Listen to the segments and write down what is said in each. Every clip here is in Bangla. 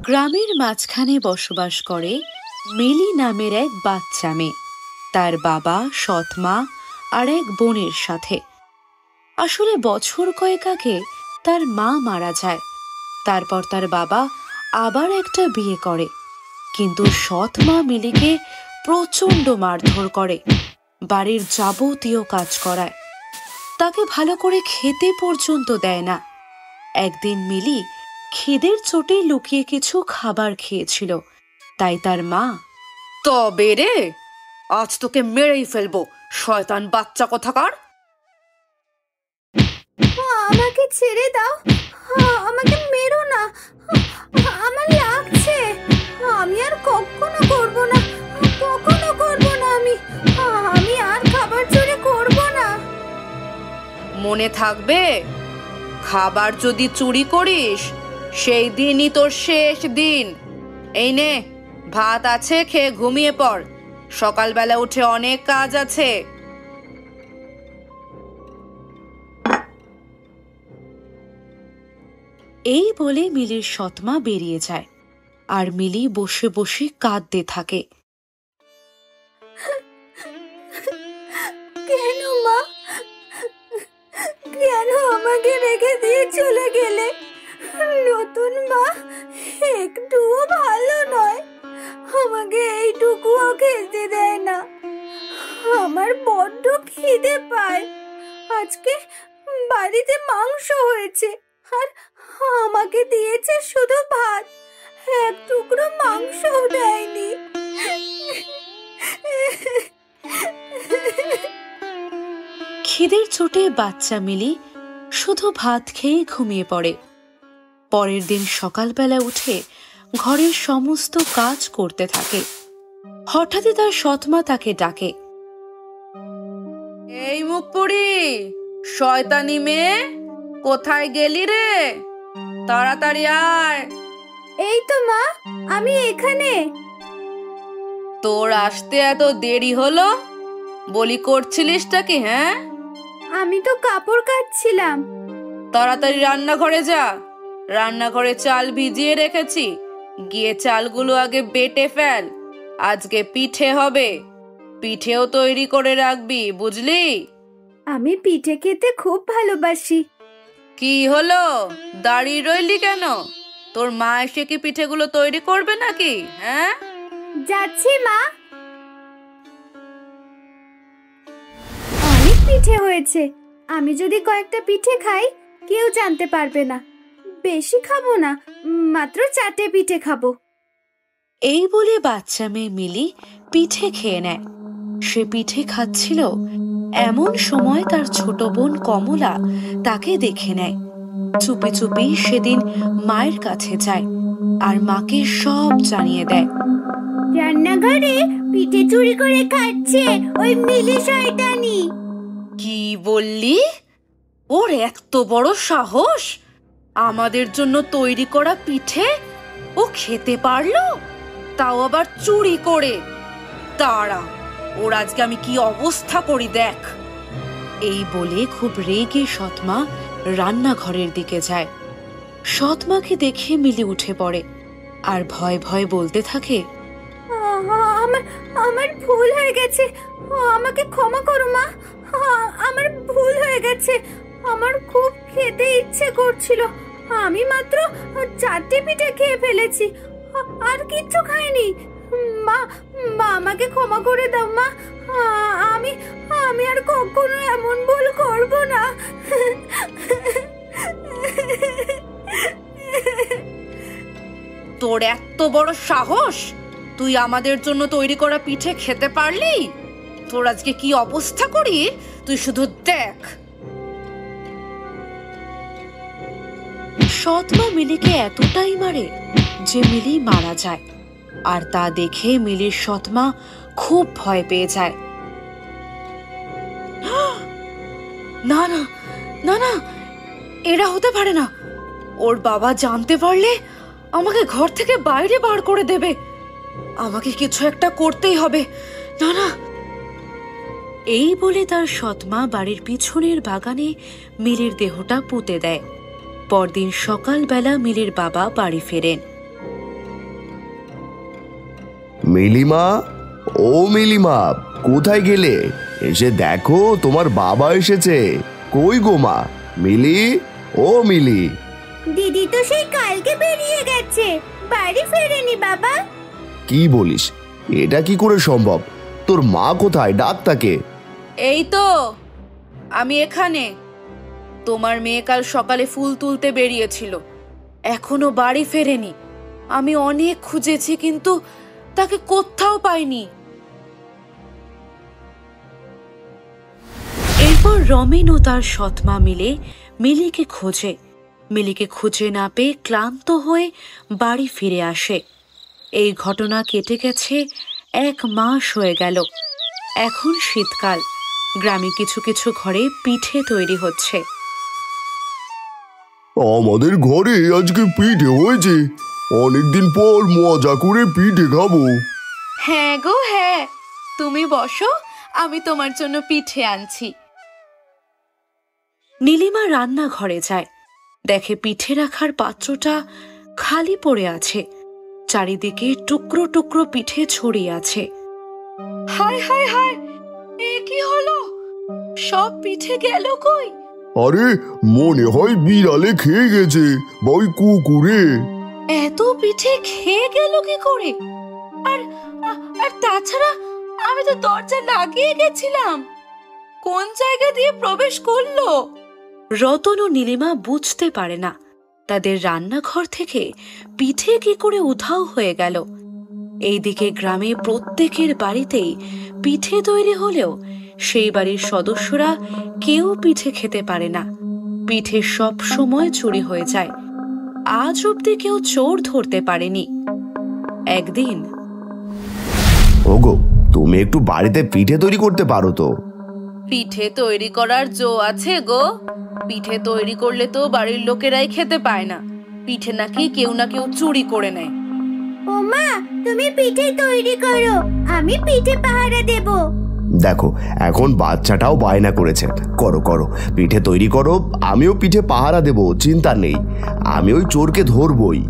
গ্রামের মাঝখানে বসবাস করে মিলি নামের এক বাচ্চা মেয়ে। তার বাবা, সৎ মা আর এক বোনের সাথে। আসলে বছর কয়েক আগে তার মা মারা যায়। তারপর তার বাবা আবার একটা বিয়ে করে, কিন্তু সৎ মা মিলিকে প্রচন্ড মারধর করে, বাড়ির যাবতীয় কাজ করায়, তাকে ভালো করে খেতে পর্যন্ত দেয় না। একদিন মিলি খিদের চোটে লুকিয়ে কিছু খাবার খেয়েছিল, তাই তার মা, তবে রে, আজ তোকে মেরেই ফেলবো, শয়তান বাচ্চা কোথাকার। আমাকে ছেড়ে দাও, আমাকে মেরো না, আমার লাগছে। আমি আর কখনো করব না, কখনো করব না। আমি আর খাবার চুরি করব না। মনে থাকবে, খাবার যদি চুরি করিস সেই দিনই তোর শেষ দিন। এই নে, ভাত আছে, খেয়ে ঘুমিয়ে পড়, সকালবেলা উঠে অনেক কাজ আছে। এই বলে মিলির সৎমা বেরিয়ে যায়, আর মিলি বসে বসে কাঁদতে থাকে। কেন মা, কেন আমাকে রেখে দিয়ে চলে গেলে? নতুন মা একটুও ভালো নয়, আমাকে এইটুকুও খেতে দেয় না। আমার বড্ড খিদে পায়। আজকে বাড়িতে মাংস হয়েছে, আর আমাকে দিয়েছে শুধু ভাত, এক টুকরো মাংসও দেয়নি। খিদের চোটে বাচ্চা মিলি শুধু ভাত খেয়ে ঘুমিয়ে পড়ে। পরের দিন সকালবেলা উঠে ঘরের সমস্ত কাজ করতে থাকে। হঠাৎই তার সৎমা তাকে ডাকে, এই মুখপুরি, শয়তানি মেয়ে, কোথায় গেলি রে? তাড়াতাড়ি আয়। এই তো মা, আমি এখানে। তোর আসতে এত দেরি হলো? বলি করছিলিসটা কি? হ্যাঁ, আমি তো কাপড় কাচছিলাম। তাড়াতাড়ি রান্নাঘরে যা, রান্নাঘরে চাল ভিজিয়ে রেখেছি, গিয়ে চালগুলো আগে বেটে ফেল। আজকে পিঠে হবে, পিঠেও তৈরি করে রাখবি, বুঝলি? আমি পিঠে খেতে খুব ভালোবাসি। কি হলো, দাঁড়িয়ে রইলি কেন? তোর মা এসে কি পিঠেগুলো তৈরি করবে নাকি? হ্যাঁ, যাচ্ছি মা। অনেক পিঠে হয়েছে, আমি যদি কয়েকটা পিঠে খাই কেউ জানতে পারবে না। বেশি খাবো না, মাত্র 4টে পিঠে খাবো। এই বলে বাচ্চা মেয়ে মিলি পিঠে খেয়ে নেয়। সে পিঠে খাচ্ছিল, এমন সময় তার ছোট বোন কমলা তাকে দেখে নেয়। চুপি চুপি সেদিন মায়ের কাছে যায় আর মাকে সব জানিয়ে দেয়। রান্নাঘরে পিঠে চুরি করে খাচ্ছে ওই মিলি শয়তানি। কি বললি? ওর এত বড় সাহস! আমাদের জন্য তৈরি করা পিঠে ও খেতে পারলো, তাও আবার চুরি করে। দাঁড়া, ওর আজকে আমি কি অবস্থা করি দেখ। এই বলে খুব রেগে সৎমা রান্নাঘরের দিকে যায়। সৎমাকে দেখে মিলি উঠে পড়ে আর ভয় ভয় বলতে থাকে, আমার ভুল হয়ে গেছে, আমাকে ক্ষমা করো মা। আমার ভুল হয়ে গেছে, আমার খুব খেতে ইচ্ছে করছিল, আমি মাত্র 4টে পিঠে খেয়ে ফেলেছি, আর কিচ্ছু খাইনি। মা, আমাকে ক্ষমা করে দাও মা। আমি আর কখনো এমন ভুল করব না। তোর এত বড় সাহস, তুই আমাদের জন্য তৈরি করা পিঠে খেতে পারলি? তোর আজকে কি অবস্থা করি তুই শুধু দেখ। সৎমা মিলিকে এতটাই মারে যে মিলি মারা যায়, আর তা দেখে মিলির সৎমা খুব ভয় পেয়ে যায়। না না না না, এরা হতে পারে না। ওর বাবা জানতে পারলে আমাকে ঘর থেকে বাইরে বার করে দেবে। আমাকে কিছু একটা করতেই হবে। না না। এই বলে তার সৎমা বাড়ির পিছনের বাগানে মিলির দেহটা পুঁতে দেয়। পরদিন সকালবেলা মিলির বাবা বাড়ি ফেরেন। মিলিমা, ও মিলিমা, কোথায় গেলে? এসে দেখো, তোমার বাবা এসেছে। কই গো মা? মিলি, ও মিলি। দিদি তো সেই কালকে বেরিয়ে গেছে, বাড়ি ফেরেনি বাবা। কি বলিস? এটা কি করে সম্ভব? তোর মা কোথায়? ডাক তাকে। এই তো আমি এখানে। তোমার মেয়ে কাল সকালে ফুল তুলতে বেরিয়েছিল, এখনো বাড়ি ফেরেনি। আমি অনেক খুঁজেছি কিন্তু তাকে কোথাও পাইনি। এরপর রমেন ও তার সৎমা মিলে মিলিকে খোঁজে। মিলিকে খুঁজে না পেয়ে ক্লান্ত হয়ে বাড়ি ফিরে আসে। এই ঘটনা কেটে গেছে 1 মাস হয়ে গেল। এখন শীতকাল, গ্রামে কিছু কিছু ঘরে পিঠে তৈরি হচ্ছে। আমাদের ঘরে আজকে পিঠে হয়েছে। অনেকদিন পর মজা করে পিঠে খাবো। হ্যাঁ গো হ্যাঁ, তুমি বসো, আমি তোমার জন্য পিঠে আনছি। নীলিমা রান্নাঘরে যায়, দেখে পিঠে রাখার পাত্রটা খালি পড়ে আছে। চারিদিকে টুকরো টুকরো পিঠে ছড়িয়ে আছে। হায় হায় হায়, এ কি হলো? সব পিঠে গেল কই? আরে, মনে হয় বিড়ালে খেয়ে গেছে, বা ওই কুকুরে। এত পিঠে খেয়ে গেল কি করে? আর আর তাছাড়া আমি তো দরজা লাগিয়ে গেছিলাম, কোন জায়গা দিয়ে প্রবেশ করলো? রতন ও নীলিমা বুঝতে পারে না তাদের রান্নাঘর থেকে পিঠে কি করে উধাও হয়ে গেল। এইদিকে গ্রামে প্রত্যেকের বাড়িতেই পিঠে তৈরি হলেও সেই বাড়ির সদস্যরা কেউ পিঠে খেতে পারে না। পিঠে সব সময় চুরি হয়ে যায়। আজ অব্দি কেউ চোর ধরতে পারেনি। একদিন, ওগো, তুমি একটু বাড়িতে পিঠে তৈরি করতে পারো তো? পিঠে তৈরি করার জো আছে গো। পিঠে তৈরি করলে তো বাড়ির লোকেরাই খেতে পায় না, পিঠে নাকি কেউ না কেউ চুরি করে নেয়। ও মা, তুমি পিঠে তৈরি করো, আমি পিঠে পাহারা দেব। দেখো, এখন বাচ্চাটাও বায়না করেছে। করো করো, পিঠে তৈরি করো, আমিও পিঠে পাহারা দেব, চিন্তা নেই। আমি ওই চোরকে ধরবই।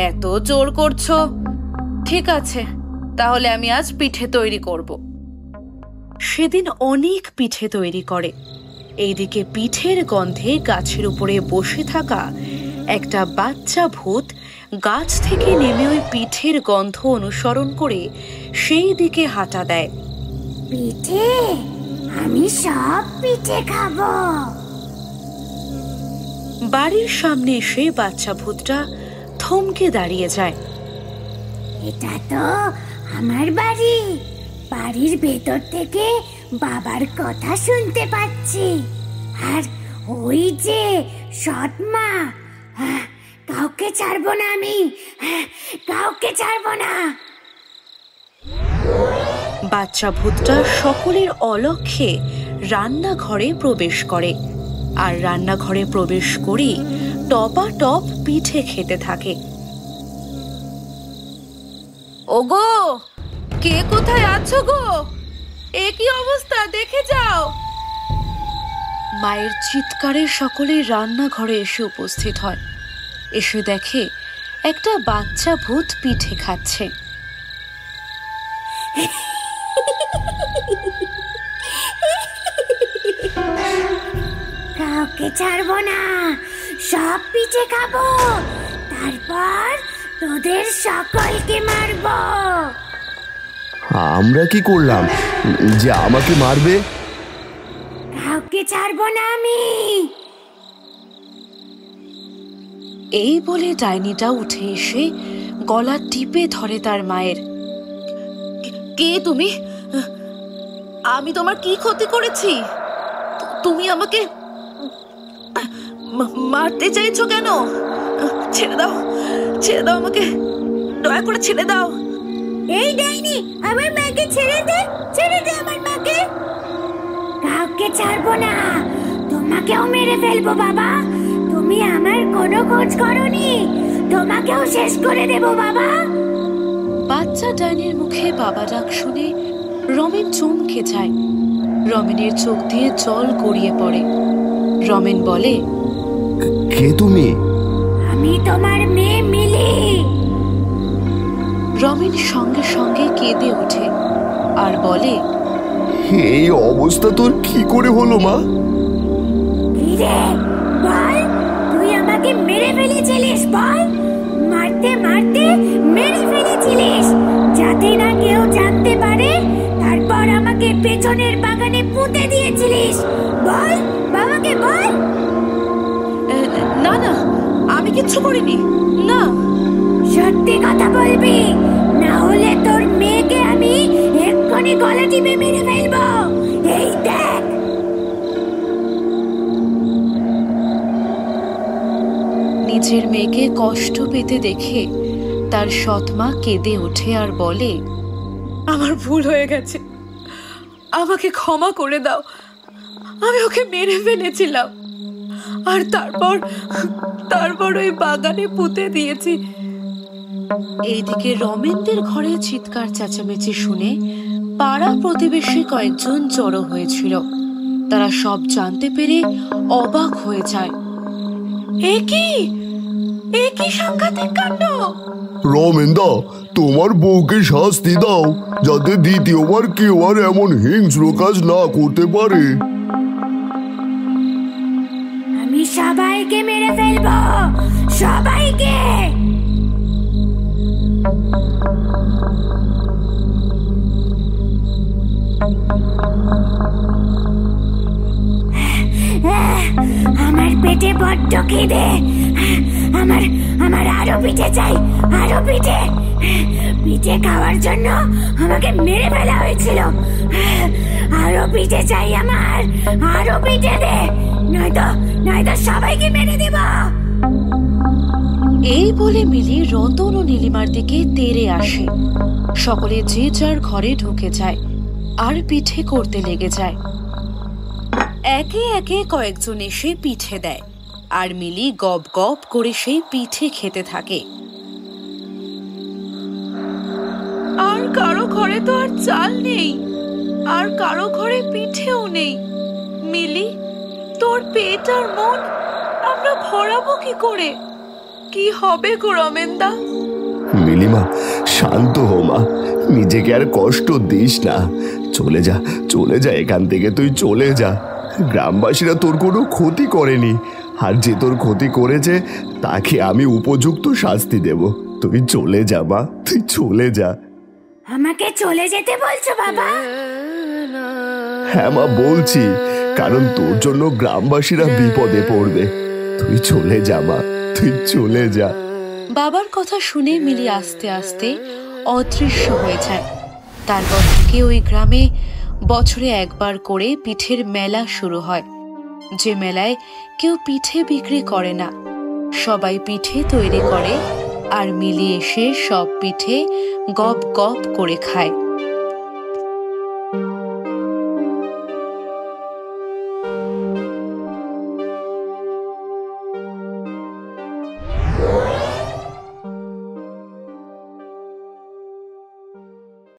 এত জোর করছো? ঠিক আছে, তাহলে আমি আজ পিঠে তৈরি করব। সেদিন অনেক পিঠে তৈরি করে। এইদিকে পিঠের গন্ধে গাছের উপরে বসে থাকা একটা বাচ্চা ভূত গাছ থেকে নেমে ওই পিঠের গন্ধ অনুসরণ করে সেই দিকে হাঁটা দেয়। পিঠে, আমি সব পিঠে খাবো। বাড়ির সামনে এসে বাচ্চা ভূতটা থমকে দাঁড়িয়ে যায়। এটা তো আমার বাড়ি। বাড়ির ভেতর থেকে বাবার কথা শুনতে পাচ্ছি। আর ওই যে সৎমা, কাউকে ছাড়বো না আমি, কাউকে ছাড়বো না। বাচ্চা ভূতটা সকলের অলক্ষ্যে রান্নাঘরে প্রবেশ করে, আর রান্নাঘরে প্রবেশ করেই টপাটপ পিঠে খেতে থাকে। ওগো, কে কোথায় আছো গো? এ কি অবস্থা, দেখে যাও। মায়ের চিৎকারে সকলেই রান্নাঘরে এসে উপস্থিত হয়। এসে দেখে একটা বাচ্চা ভূত পিঠে খাচ্ছে। কাউকে ছাড়বো না, সব পিঠে খাবো, তারপর তোদের সকলকে মারবো। আমরা কি করলাম যে আমাকে মারবে? কাউকে ছাড়বো না আমি। এই বলে ডাইনিটা উঠে এসে গলা টিপে ধরে তার মায়ের। কে তুমি? আমি তোমার কি ক্ষতি করেছি? তুমি আমাকে মারতে চাইছো কেন? ছেড়ে দাও, ছেড়ে দাও আমাকে, দয়া করে ছেড়ে দাও। এই ডাইনি, আমার মাকে ছেড়ে দে, ছেড়ে দে আমার মাকে। কাউকে ছাড়বো না, তোমাকেও মেরে ফেলবো বাবা। তুমি আমার কোনো খোঁজ করনি, তোমাকেও শেষ করে দেব বাবা। বাচ্চা ডাইনির মুখে বাবা ডাক শুনে রমেন চমকে যায়। রমেনের চোখ দিয়ে জল গড়িয়ে পড়ে। রমেন বলে, কে তুমি? আমি তোমার মেয়ে মিলি। রমেন সঙ্গে সঙ্গে কেঁদে ওঠে আর বলে, এই অবস্থা তোর কি করে হলো মা? কিরে বল, তুই আমাকে মেরে ফেলেছিলিস? বল, মারতে মারতে মেরে ফেলেছিলিস যাতে না কেউ জানতে পারে, তারপর আমাকে পেছনের বাগানে পুঁতে দিয়েছিলিস। বল বাবাকে বল। না না, আমি কিচ্ছু করিনি, না। সত্যি কথা বলবি, না হলে তোর মেয়েকে আমি এক্ষুনি গলা টিপে মেরে ফেলবো। এই দেখ। নিজের মেয়েকে কষ্ট পেতে দেখে তার সৎমা কেঁদে ওঠে আর বলে, আমার ভুল হয়ে গেছে, আমাকে ক্ষমা করে দাও। আমি ওকে মেরে ফেলেছিলাম, আর তারপর ওই বাগানে পুঁতে দিয়েছি। এইদিকে রমেনদের ঘরে চিৎকার চেঁচামেচি শুনে পাড়া প্রতিবেশী কয়েকজন জড়ো হয়েছিল। তারা সব জানতে পেরে অবাক হয়ে যায়। এ কি সাংঘাতিক কাণ্ড! রমেনদা, তোমার বউকে শাস্তি দাও, যাতে দ্বিতীয়বার কেউ আর এমন হিংস্র কাজ না করতে পারে। আমি সবাইকে মেরে ফেলবো, সবাইকে। আমার পেটে বড্ড খিদে। আমার আরো পিঠে চাই, আরো পিঠে। পিঠে খাওয়ার জন্য আমাকে মেরে ফেলা হয়েছিল। আরো পিঠে চাই আমার, আরো পিঠে দে, নয়তো সবাইকে মেরে দেব। এই বলে মিলি রতন ও নীলিমার দিকে তেড়ে আসে। সকলে যে যার ঘরে ঢুকে যায় আর পিঠে করতে লেগে যায়। একে একে কয়েকজন এসে পিঠে দেয় আর মিলি গপ গপ করে সেই পিঠে খেতে থাকে। আর কারো ঘরে তো আর চাল নেই, আর কারো ঘরে পিঠেও নেই। মিলি, তোর পেট আর মন আমরা ভরাবো কি করে? কি হবে গো রমেনদা? মিলিমা, শান্ত হো মা, নিজেকে আর কষ্ট দিস না। চলে যা এখান থেকে, তুই চলে যা। গ্রামবাসীরা তোর কোনো ক্ষতি করেনি, আর যে তোর ক্ষতি করেছে তাকে আমি উপযুক্ত শাস্তি দেব। তুই চলে যা মা, তুই চলে যা। আমাকে চলে যেতে বলছো বাবা? হ্যাঁ মা, বলছি, কারণ তোর জন্য গ্রামবাসীরা বিপদে পড়বে। তুই চলে যা মা, তুই চলে যা। বাবার কথা শুনে মিলি আস্তে আস্তে অদৃশ্য হয়ে যায়। তারপর থেকে ওই গ্রামে বছরে একবার করে পিঠের মেলা শুরু হয়, যে মেলায় কেউ পিঠে বিক্রি করে না, সবাই পিঠে তৈরি করে আর মিলি এসে সব পিঠে গপ গপ করে খায়।